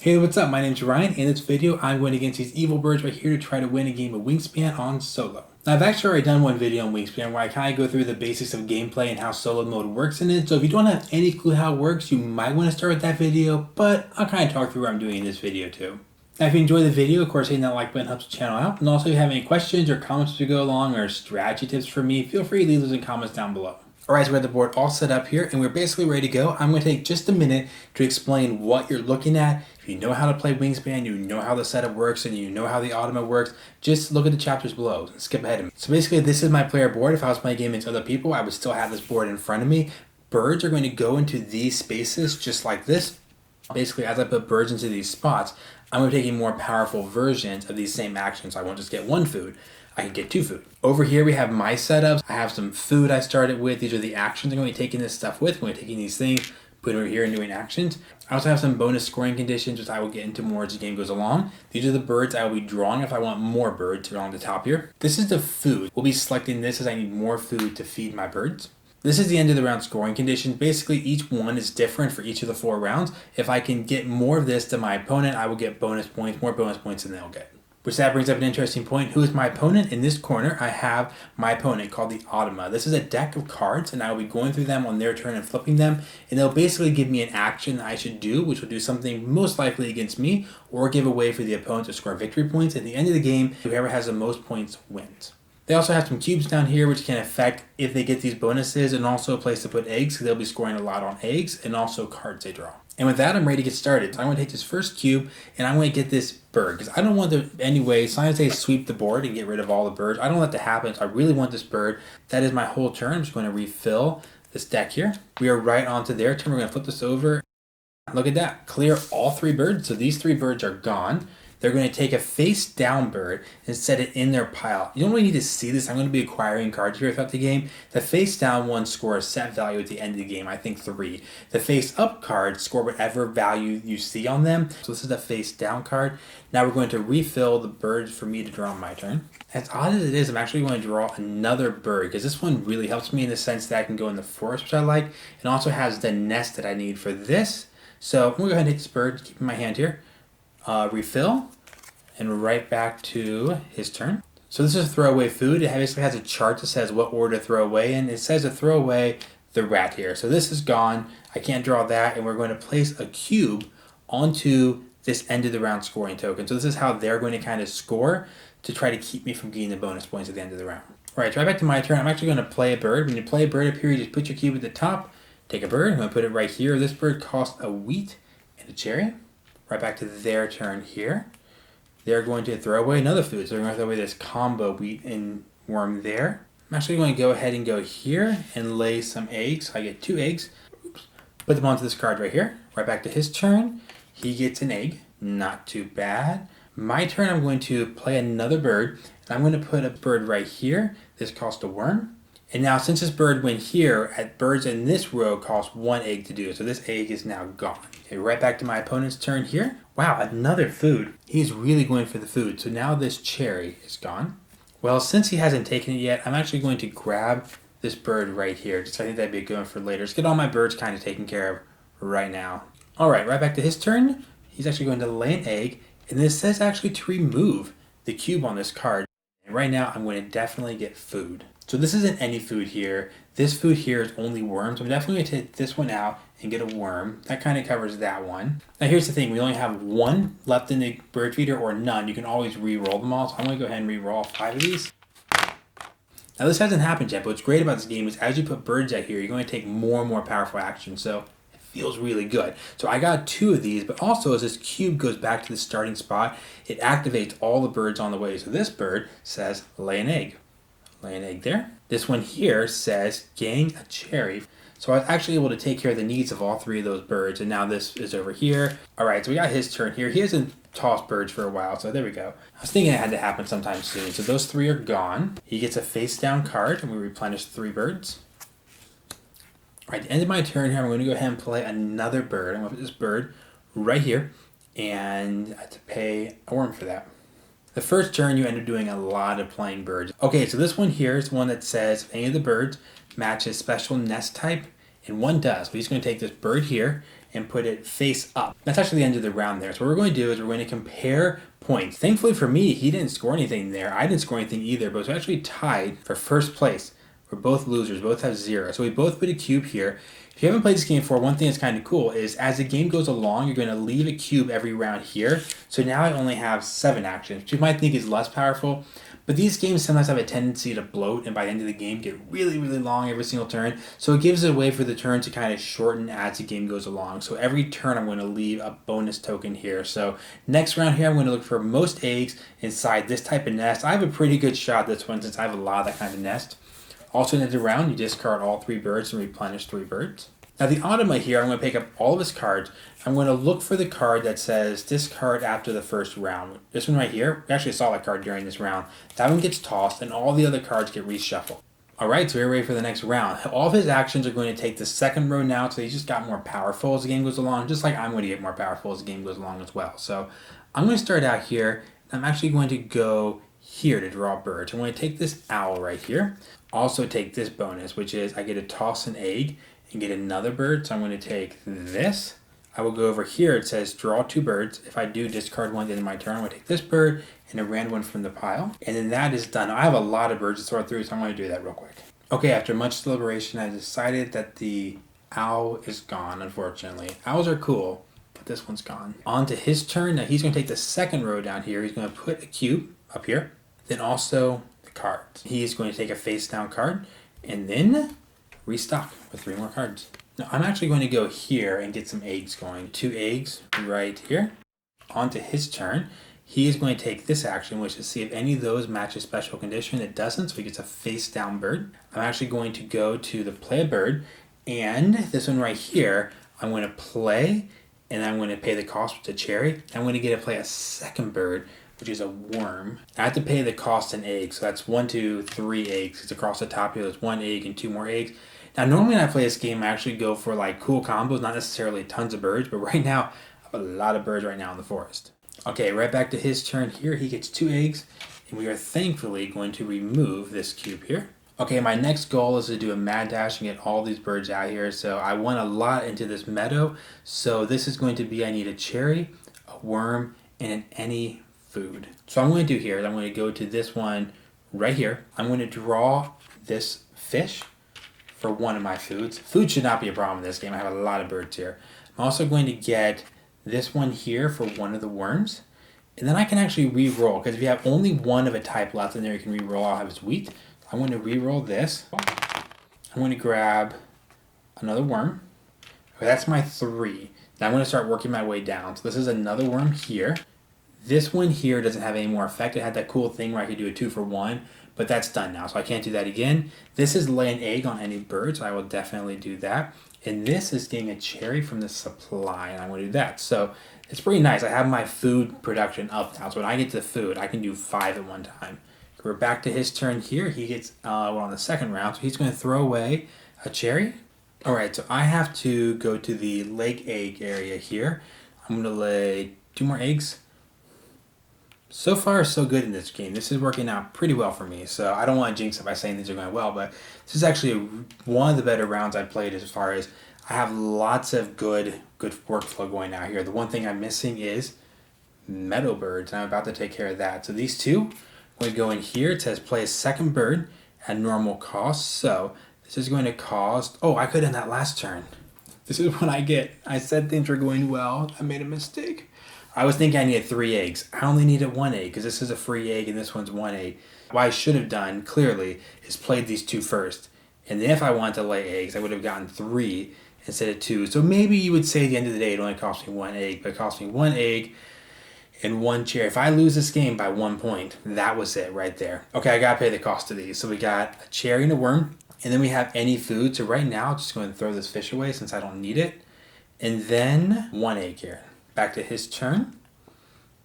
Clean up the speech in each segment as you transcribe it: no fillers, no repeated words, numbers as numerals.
Hey, what's up? My name's Ryan. In this video, I'm going against these evil birds right here to try to win a game of Wingspan on solo. Now, I've actually already done one video on Wingspan where I kind of go through the basics of gameplay and how solo mode works in it. So if you don't have any clue how it works, you might want to start with that video, but I'll kind of talk through what I'm doing in this video too. Now, if you enjoy the video, of course, hitting that like button helps the channel out. And also, if you have any questions or comments to go along or strategy tips for me, feel free to leave those in comments down below. Alright, so we have the board all set up here and we're basically ready to go. I'm going to take just a minute to explain what you're looking at. If you know how to play Wingspan, you know how the setup works, and you know how the automa works, just look at the chapters below and skip ahead of me. So basically, this is my player board. If I was playing a game against other people, I would still have this board in front of me. Birds are going to go into these spaces just like this. Basically, as I put birds into these spots, I'm going to be taking more powerful versions of these same actions. So I won't just get one food. I can get two food. Over here we have my setups. I have some food I started with. These are the actions I'm going to be taking this stuff with. I'm going to be taking these things, putting them over here and doing actions. I also have some bonus scoring conditions, which I will get into more as the game goes along. These are the birds I will be drawing if I want more birds along the top here. This is the food. We'll be selecting this as I need more food to feed my birds. This is the end of the round scoring conditions. Basically, each one is different for each of the 4 rounds. If I can get more of this than my opponent, I will get bonus points, more bonus points than they'll get. Which that brings up an interesting point. Who is my opponent? In this corner, I have my opponent called the Automa. This is a deck of cards, and I will be going through them on their turn and flipping them, and they'll basically give me an action that I should do, which will do something most likely against me, or give a way for the opponent to score victory points. At the end of the game, whoever has the most points wins. They also have some cubes down here which can affect if they get these bonuses, and also a place to put eggs, because they'll be scoring a lot on eggs, and also cards they draw. And with that, I'm ready to get started. So I'm going to take this first cube, and I'm going to get this bird, because I don't want to, anyway, sometimes they sweep the board and get rid of all the birds. I don't want that to happen, so I really want this bird. That is my whole turn. I'm just going to refill this deck here. We are right onto their turn. We're going to flip this over. Look at that. Clear all 3 birds. So these 3 birds are gone. They're going to take a face down bird and set it in their pile. You don't really need to see this. I'm going to be acquiring cards here throughout the game. The face down one scores a set value at the end of the game, I think 3. The face up cards score whatever value you see on them. So this is the face down card. Now we're going to refill the birds for me to draw on my turn. As odd as it is, I'm actually going to draw another bird, because this one really helps me in the sense that I can go in the forest, which I like, and also has the nest that I need for this. So I'm going to go ahead and take this bird, keep in my hand here. Refill, and right back to his turn. So this is throwaway food. It basically has a chart that says what order to throw away, and it says to throw away the rat here. So this is gone. I can't draw that, and we're going to place a cube onto this end of the round scoring token. So this is how they're going to kind of score to try to keep me from getting the bonus points at the end of the round. All right, so right back to my turn. I'm actually going to play a bird. When you play a bird up here, you just put your cube at the top, take a bird. I'm going to put it right here. This bird costs a wheat and a cherry. Right back to their turn here. They're going to throw away another food. So they're going to throw away this combo wheat and worm there. I'm actually going to go ahead and go here and lay some eggs. I get 2 eggs. Oops. Put them onto this card right here. Right back to his turn. He gets an egg. Not too bad. My turn, I'm going to play another bird. And I'm going to put a bird right here. This costs a worm. And now since this bird went here, at birds in this row cost 1 egg to do. So this egg is now gone. Okay, right back to my opponent's turn here. Wow, another food. He's really going for the food. So now this cherry is gone. Well, since he hasn't taken it yet, I'm actually going to grab this bird right here. Just I think that'd be a good one for later. Let's get all my birds kind of taken care of right now. All right, right back to his turn. He's actually going to lay an egg. And this says actually to remove the cube on this card. And right now, I'm going to definitely get food. So this isn't any food here. This food here is only worms. I'm definitely going to take this one out and get a worm. That kind of covers that one. Now here's the thing. We only have 1 left in the bird feeder or none. You can always re-roll them all. So I'm going to go ahead and re-roll 5 of these. Now this hasn't happened yet, but what's great about this game is as you put birds out here, you're going to take more and more powerful actions. So it feels really good. So I got 2 of these, but also as this cube goes back to the starting spot, it activates all the birds on the way. So this bird says lay an egg. Lay an egg there. This one here says gain a cherry. So I was actually able to take care of the needs of all 3 of those birds, and now this is over here. All right, so we got his turn here. He hasn't tossed birds for a while, so there we go. I was thinking it had to happen sometime soon. So those 3 are gone. He gets a face down card, and we replenish 3 birds. All right, at the end of my turn here, I'm going to go ahead and play another bird. I'm going to put this bird right here, and I have to pay a worm for that. The first turn, you end up doing a lot of playing birds. Okay, so this one here is one that says if any of the birds matches special nest type, and one does. We're just going to take this bird here, and put it face up. That's actually the end of the round there. So what we're going to do is we're going to compare points. Thankfully for me, he didn't score anything there. I didn't score anything either, but it was actually tied for first place. We're both losers, both have 0. So we both put a cube here. If you haven't played this game before, one thing that's kind of cool is as the game goes along, you're going to leave a cube every round here. So now I only have 7 actions, which you might think is less powerful. But these games sometimes have a tendency to bloat and by the end of the game get really, really long every single turn. So it gives it a way for the turn to kind of shorten as the game goes along. So every turn I'm going to leave a bonus token here. So next round here I'm going to look for most eggs inside this type of nest. I have a pretty good shot this one since I have a lot of that kind of nest. Also in the round, you discard all 3 birds and replenish 3 birds. Now the Automa here, I'm going to pick up all of his cards. I'm going to look for the card that says discard after the first round. This one right here, we actually saw that card during this round. That one gets tossed and all the other cards get reshuffled. Alright, so we're ready for the next round. All of his actions are going to take the second row now, so he just got more powerful as the game goes along, just like I'm going to get more powerful as the game goes along as well. So I'm going to start out here. I'm actually going to go here to draw birds. I'm going to take this owl right here. Also take this bonus, which is I get to toss an egg and get another bird. So I'm going to take this. I will go over here. It says draw 2 birds. If I do discard one at the end of my turn, I'm going to take this bird and a random one from the pile. And then that is done. I have a lot of birds to sort through, so I'm going to do that real quick. Okay, after much deliberation, I decided that the owl is gone, unfortunately. Owls are cool, but this one's gone. On to his turn. Now he's going to take the second row down here. He's going to put a cube up here. Then also the cards. He is going to take a face down card and then restock with 3 more cards. Now I'm actually going to go here and get some eggs going. 2 eggs right here. On to his turn. He is going to take this action, which is see if any of those match a special condition. It doesn't, so he gets a face down bird. I'm actually going to go to the play a bird, and this one right here, I'm going to play, and I'm going to pay the cost with a cherry. I'm going to get to play a second bird, which is a worm. I have to pay the cost in eggs, so that's 1, 2, 3 eggs. It's across the top here. There's 1 egg and 2 more eggs. Now, normally when I play this game, I actually go for like cool combos, not necessarily tons of birds, but right now, I have a lot of birds right now in the forest. Okay, right back to his turn here. He gets 2 eggs, and we are thankfully going to remove this cube here. Okay, my next goal is to do a mad dash and get all these birds out here. So I went a lot into this meadow. So this is going to be, I need a cherry, a worm, and an any food. So I'm going to do here is I'm going to go to this one right here. I'm going to draw this fish for one of my foods. Food should not be a problem in this game. I have a lot of birds here. I'm also going to get this one here for one of the worms. And then I can actually re-roll, because if you have only one of a type left in there, you can re-roll. I'll have his wheat. I'm going to re-roll this. I'm going to grab another worm. Okay, that's my 3. Now I'm going to start working my way down. So this is another worm here. This one here doesn't have any more effect. It had that cool thing where I could do a 2 for 1, but that's done now, so I can't do that again. This is lay an egg on any bird, so I will definitely do that. And this is getting a cherry from the supply, and I'm going to do that. So it's pretty nice. I have my food production up now, so when I get to the food, I can do 5 at one time. We're back to his turn here. He gets, we're on the second round, so he's going to throw away a cherry. All right, so I have to go to the lake egg area here. I'm going to lay 2 more eggs. So far, so good in this game. This is working out pretty well for me, so I don't want to jinx it by saying things are going well, but this is actually one of the better rounds I've played as far as I have lots of good workflow going out here. The one thing I'm missing is meadow birds, and I'm about to take care of that. So these 2, I'm going to go in here. It says play a second bird at normal cost, so this is going to cost, oh, I could end that last turn. This is what I get. I said things were going well. I made a mistake. I was thinking I needed 3 eggs. I only needed 1 egg because this is a free egg and this one's 1 egg. What I should have done, clearly, is played these 2 first. And then if I wanted to lay eggs, I would have gotten 3 instead of 2. So maybe you would say at the end of the day it only cost me 1 egg, but it cost me 1 egg and 1 cherry. If I lose this game by 1 point, that was it right there. Okay, I got to pay the cost of these. So we got a cherry and a worm, and then we have any food. So right now, I'm just going to throw this fish away since I don't need it. And then 1 egg here. Back to his turn.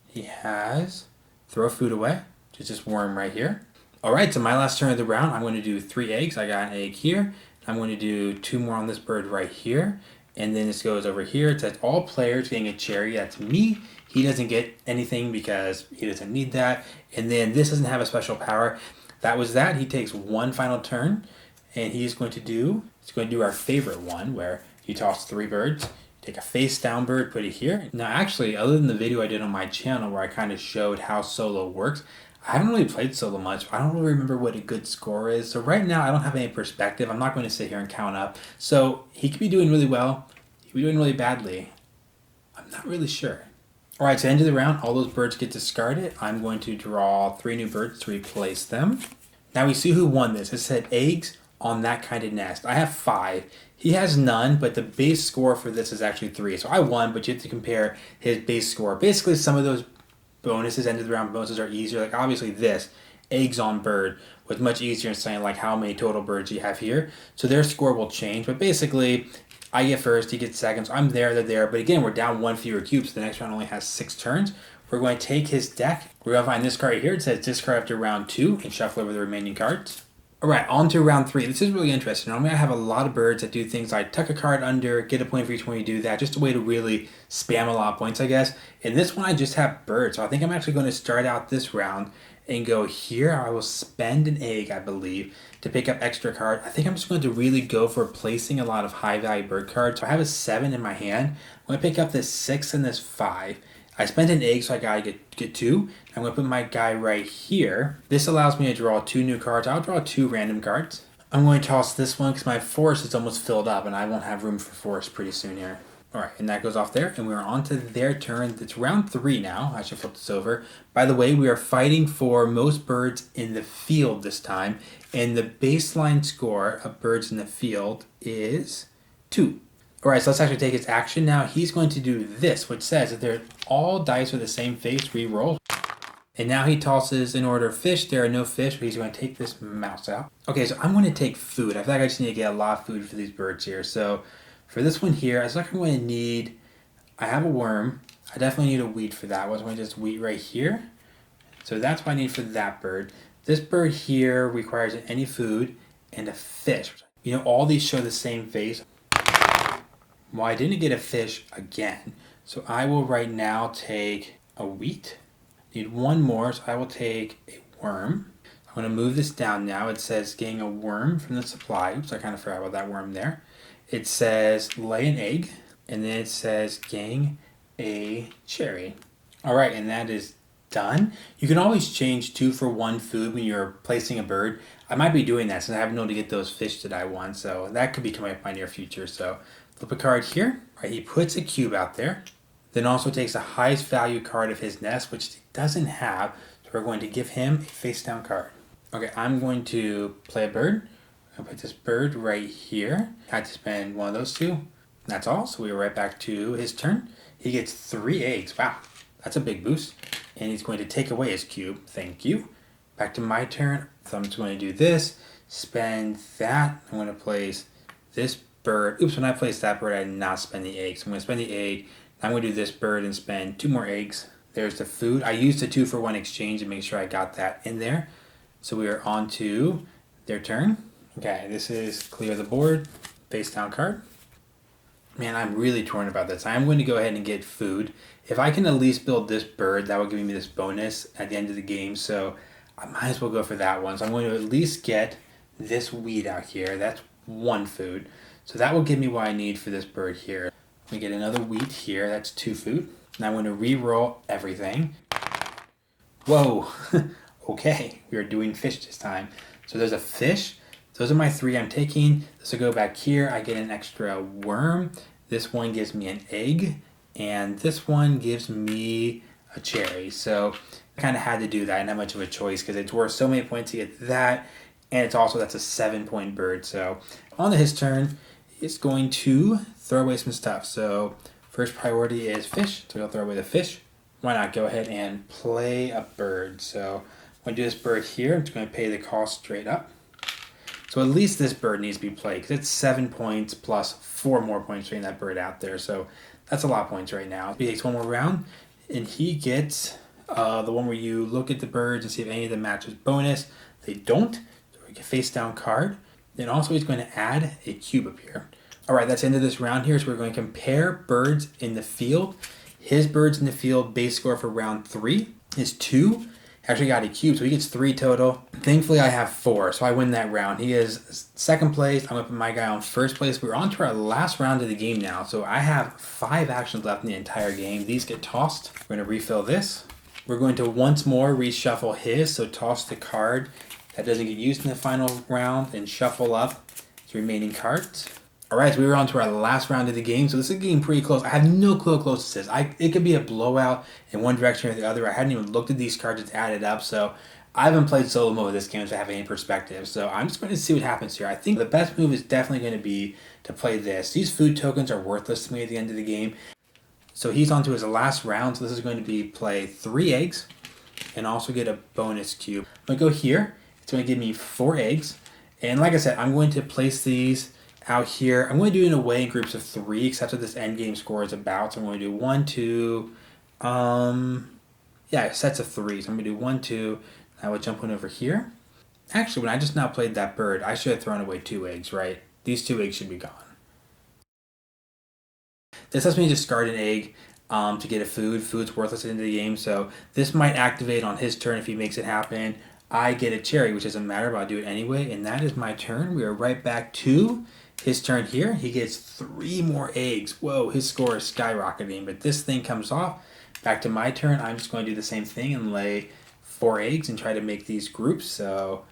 He has throw food away, which is this worm right here. All right, so my last turn of the round, I'm going to do 3 eggs. I got an egg here. I'm going to do 2 more on this bird right here. And then this goes over here. It says all players getting a cherry. That's me. He doesn't get anything because he doesn't need that. And then this doesn't have a special power. That was that. He takes 1 final turn. And he's going to do our favorite one where you toss 3 birds. take a face down bird, put it here. Now actually, other than the video I did on my channel where I kind of showed how solo works, I haven't really played solo much. I don't really remember what a good score is. So right now I don't have any perspective. I'm not going to sit here and count up. So he could be doing really well. He could be doing really badly. I'm not really sure. All right, so end of the round, all those birds get discarded. I'm going to draw 3 new birds to replace them. Now we see who won this. It said eggs on that kind of nest. I have 5. He has none, but the base score for this is actually 3. So I won, but you have to compare his base score. Basically, some of those bonuses, end of the round bonuses, are easier. Like obviously this, eggs on bird, was much easier in saying like how many total birds you have here. So their score will change, but basically I get first, he gets second, so I'm there, they're there. But again, we're down 1 fewer cubes. So the next round only has 6 turns. We're going to take his deck. We're going to find this card right here. It says discard after round 2 and shuffle over the remaining cards. All right, on to round 3. This is really interesting. Normally I have a lot of birds that do things like tuck a card under, get a point for each one you do that. Just a way to really spam a lot of points, I guess. In this one, I just have birds. So I think I'm actually going to start out this round and go here. I will spend an egg, I believe, to pick up extra card. I think I'm just going to really go for placing a lot of high value bird cards. So I have a 7 in my hand. I'm going to pick up this 6 and this 5. I spent an egg, so I gotta get 2. I'm gonna put my guy right here. This allows me to draw 2 new cards. I'll draw 2 random cards. I'm going to toss this one because my forest is almost filled up and I won't have room for forest pretty soon here. All right, and that goes off there, and we're on to their turn. It's round 3 now. I should flip this over. By the way, we are fighting for most birds in the field this time, and the baseline score of birds in the field is 2. All right, so let's actually take his action now. He's going to do this, which says that they're all dice with the same face, re-roll. And now he tosses in order of fish. There are no fish, but he's going to take this mouse out. Okay, so I'm going to take food. I feel like I just need to get a lot of food for these birds here. So for this one here, I feel like I'm going to need, I have a worm. I definitely need a wheat for that. I'm going to just wheat right here. So that's what I need for that bird. This bird here requires any food and a fish. You know, all these show the same face. Well, I didn't get a fish again, so I will right now take a wheat. Need 1 more, so I will take a worm. I'm going to move this down now. It says getting a worm from the supply. Oops, I kind of forgot about that worm there. It says lay an egg, and then it says getting a cherry. All right, and that is done. You can always change 2 for 1 food when you're placing a bird. I might be doing that since I haven't been able to get those fish that I want, so that could be coming up in my near future. So flip a card here. All right, he puts a cube out there. Then also takes the highest value card of his nest, which he doesn't have. So we're going to give him a face down card. Okay, I'm going to play a bird. I'm going to put this bird right here. I had to spend 1 of those 2. That's all. So we're right back to his turn. He gets 3 eggs. Wow, that's a big boost. And he's going to take away his cube. Thank you. Back to my turn. So I'm just going to do this. Spend that. I'm going to place this bird. Oops, when I placed that bird, I did not spend the egg. So I'm going to spend the egg. I'm going to do this bird and spend 2 more eggs. There's the food. I used the 2 for 1 exchange to make sure I got that in there. So we are on to their turn. Okay, this is clear the board. Face down card. Man, I'm really torn about this. I'm going to go ahead and get food. If I can at least build this bird, that will give me this bonus at the end of the game. So I might as well go for that one. So I'm going to at least get this wheat out here. That's 1 food. So that will give me what I need for this bird here. We get another wheat here. That's 2 food. Now I'm going to re-roll everything. Whoa. Okay, we are doing fish this time. So there's a fish. Those are my 3 I'm taking. This will go back here. I get an extra worm. This one gives me an egg. And this one gives me a cherry. So I kind of had to do that. I didn't have much of a choice because it's worth so many points to get that. And it's also, that's a 7-point bird. So on to his turn, he's going to throw away some stuff. So first priority is fish. So he'll throw away the fish. Why not go ahead and play a bird? So I'm going to do this bird here. I'm just going to pay the cost straight up. So at least this bird needs to be played because it's 7 points plus 4 more points getting that bird out there. So that's a lot of points right now. He takes 1 more round and he gets the one where you look at the birds and see if any of them matches bonus. They don't. So we get face down card. Then also he's going to add a cube up here. All right, that's the end of this round here. So we're going to compare birds in the field. His birds in the field base score for round 3 is 2. Actually got a cube, so he gets 3 total. Thankfully, I have 4, so I win that round. He is second place. I'm going to put my guy on first place. We're on to our last round of the game now, so I have 5 actions left in the entire game. These get tossed. We're going to refill this. We're going to once more reshuffle his, so toss the card that doesn't get used in the final round and shuffle up the remaining cards. Alright, so we were on to our last round of the game, so this is getting pretty close. I have no clue how close this is. It could be a blowout in one direction or the other. I hadn't even looked at these cards, it's added up, so I haven't played solo mode with this game, so I have any perspective. So I'm just going to see what happens here. I think the best move is definitely going to be to play this. These food tokens are worthless to me at the end of the game. So he's on to his last round, so this is going to be play 3 eggs and also get a bonus cube. I'm going to go here. It's going to give me 4 eggs. And like I said, I'm going to place these out here. I'm going to do it in a way in groups of 3, except that this end game score is about. So I'm going to do 1, 2, sets of 3. So I'm going to do 1, 2. I will jump one over here. Actually, when I just now played that bird, I should have thrown away 2 eggs, right? These 2 eggs should be gone. This lets me discard an egg to get a food. Food's worthless at the end of the game, so this might activate on his turn if he makes it happen. I get a cherry, which doesn't matter, but I'll do it anyway, and that is my turn. We are right back to his turn here. He gets 3 more eggs. Whoa, his score is skyrocketing, but this thing comes off. Back to my turn. I'm just going to do the same thing and lay 4 eggs and try to make these groups. So,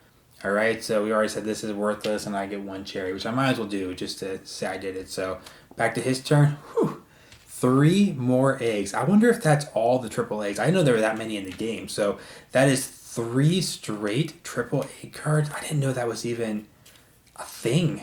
all right, so we already said this is worthless, and I get 1 cherry, which I might as well do just to say I did it. So back to his turn. Whew. 3 more eggs. I wonder if that's all the triple eggs. I didn't know there were that many in the game. So that is 3 straight triple egg cards. I didn't know that was even a thing,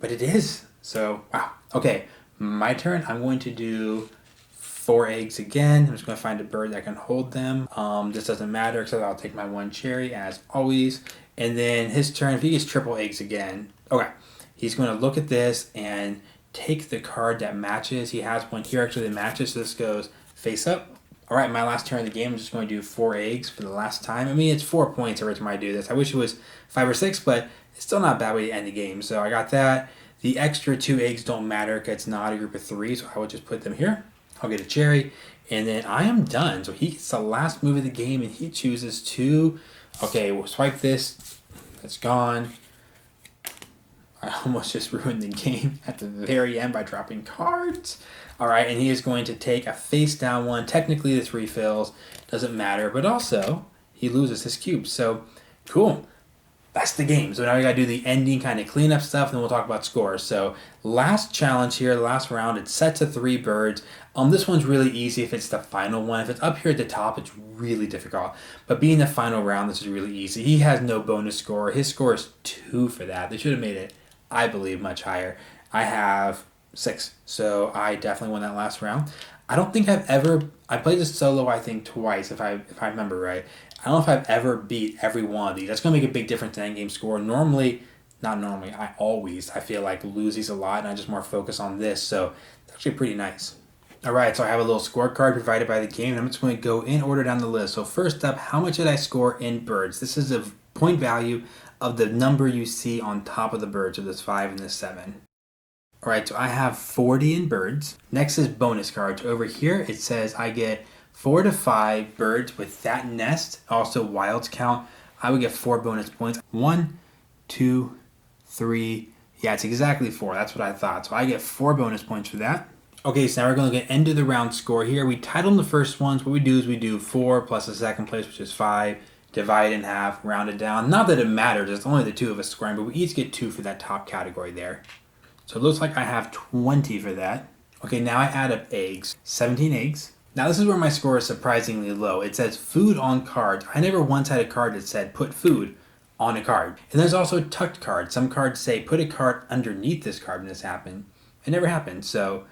but it is. So, wow. Okay, my turn. I'm going to do 4 eggs again. I'm just going to find a bird that can hold them. This doesn't matter, except I'll take my 1 cherry as always. And then his turn, if he gets triple eggs again, okay, he's going to look at this and take the card that matches. He has one here actually that matches, so this goes face up. All right, my last turn of the game, I'm just going to do 4 eggs for the last time. I mean, it's 4 points every time I do this. I wish it was 5 or 6, but it's still not a bad way to end the game. So I got that. The extra 2 eggs don't matter because it's not a group of 3, so I will just put them here. I'll get a cherry, and then I am done. So he gets the last move of the game, and he chooses to... Okay, we'll swipe this. It's gone. I almost just ruined the game at the very end by dropping cards. All right, and he is going to take a face down one. Technically, this refills. Doesn't matter, but also he loses his cube. So, cool. That's the game. So now we got to do the ending kind of cleanup stuff, and then we'll talk about scores. So last challenge here, the last round, it's sets of 3 birds. This one's really easy if it's the final one. If it's up here at the top, it's really difficult. But being the final round, this is really easy. He has no bonus score. His score is 2 for that. They should have made it, I believe, much higher. I have 6, so I definitely won that last round. I don't think I played this solo, I think, twice, if I remember right. I don't know if I've ever beat every one of these. That's going to make a big difference in endgame score. I always feel like lose these a lot, and I just more focus on this, so it's actually pretty nice. Alright, so I have a little scorecard provided by the game, and I'm just going to go in order down the list. So first up, how much did I score in birds? This is a point value of the number you see on top of the birds, so this 5 and this 7. Alright, so I have 40 in birds. Next is bonus cards. Over here, it says I get 4 to 5 birds with that nest, also wilds count. I would get 4 bonus points. 1, 2, 3. Yeah, it's exactly 4. That's what I thought. So I get 4 bonus points for that. Okay, so now we're going to get end of the round score here. We titled the first ones. What we do is we do 4 plus the second place, which is 5. Divide in half, round it down. Not that it matters. It's only the 2 of us scoring, but we each get 2 for that top category there. So it looks like I have 20 for that. Okay, now I add up eggs. 17 eggs. Now this is where my score is surprisingly low. It says food on cards. I never once had a card that said put food on a card. And there's also tucked cards. Some cards say put a card underneath this card when this happened. It never happened, so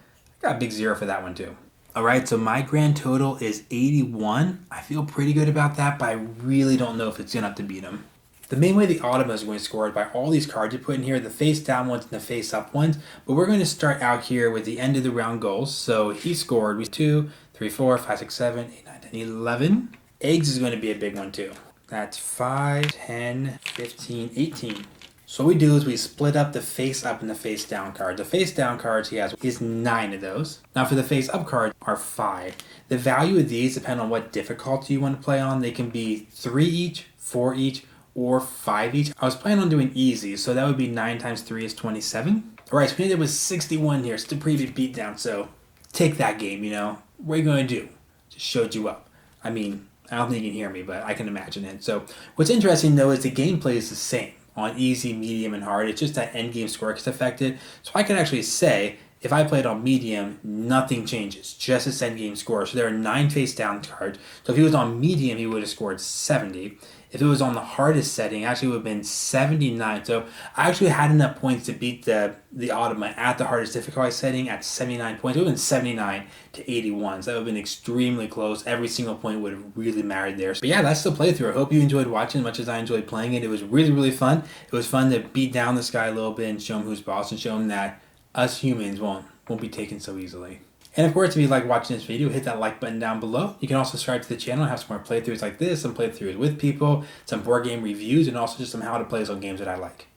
I got a big 0 for that one too. Alright, so my grand total is 81. I feel pretty good about that, but I really don't know if it's enough to beat him. The main way the Autumn is going to score is by all these cards you put in here, the face down ones and the face up ones. But we're going to start out here with the end of the round goals. So he scored with 2, 3, 4, 5, 6, 7, 8, 9, 10, 11. Eggs is going to be a big one too. That's 5, 10, 15, 18. So what we do is we split up the face up and the face down card. The face down cards he has is 9 of those. Now for the face up cards are 5. The value of these depend on what difficulty you want to play on. They can be 3 each, 4 each, or 5 each. I was planning on doing easy, so that would be 9 times 3 is 27. Alright, so we ended with 61 here. It's a pretty big beatdown, so take that game, What are you going to do? Just showed you up. I mean, I don't think you can hear me, but I can imagine it. So what's interesting though is the gameplay is the same on easy, medium, and hard. It's just that end game score gets affected. So I can actually say, if I played on medium, nothing changes, just its end game score. So there are 9 face down cards. So if he was on medium, he would have scored 70. If it was on the hardest setting, it actually would have been 79. So I actually had enough points to beat the Automa at the hardest difficulty setting at 79 points. It would have been 79 to 81. So that would have been extremely close. Every single point would have really mattered there. But yeah, that's the playthrough. I hope you enjoyed watching as much as I enjoyed playing it. It was really, really fun. It was fun to beat down this guy a little bit and show him who's boss and show him that us humans won't be taken so easily. And of course, if you like watching this video, hit that like button down below. You can also subscribe to the channel and have some more playthroughs like this, some playthroughs with people, some board game reviews, and also just some how to play some games that I like.